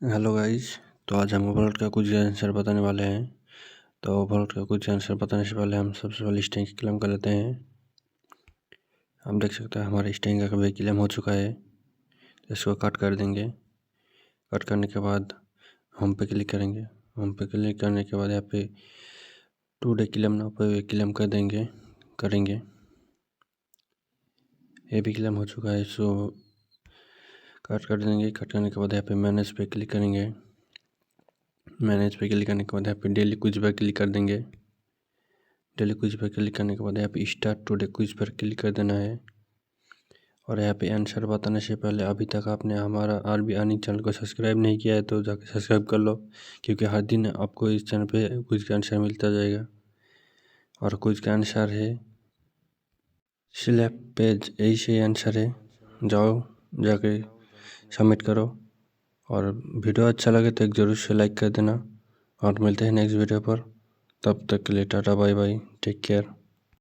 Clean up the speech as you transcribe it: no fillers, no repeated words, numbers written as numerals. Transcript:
Hello guys. तो आज हम ओवरऑल का कुछ आंसर बताने वाले हैं। तो ओवरऑल का कुछ आंसर बताने से पहले हम सबसे पहले स्ट्रिंग की क्लेम कर लेते हैं। हम देख सकते हैं हमारे स्ट्रिंग का कभी क्लेम हो चुका है। इसको कट कर देंगे। कट करने के बाद होम पे क्लिक करेंगे। होम पे क्लिक करने के बाद यहाँ पे टुडे क्लेम नाउ पे क्लेम कर करेंगे। ये भी क्लेम हो चुका है, इसको कट कर देंगे। कट करने के बाद यहाँ पे मैनेज पे क्लिक करेंगे। मैनेज पे क्लिक करने के बाद यहाँ पे डेली क्विज पर क्लिक कर देंगे। डेली क्विज पर क्लिक करने के बाद यहाँ पे स्टार्ट टुडे क्विज पर क्लिक कर देना है। और यहाँ पे आंसर बताने से पहले अभी तक आपने हमारा आरबी अर्निंग चैनल को सब्सक्राइब नहीं किया है तो जाकर सब्सक्राइब कर लो, क्योंकि हर दिन आपको इस चैनल पे क्विज का आंसर मिलता जाएगा। और क्विज का आंसर है स्लैप पेज, यही सही आंसर है। जाओ जाके सबमिट करो। और वीडियो अच्छा लगे तो एक ज़रूर से लाइक कर देना। और मिलते हैं नेक्स्ट वीडियो पर। तब तक के लिए tata bye bye, take care.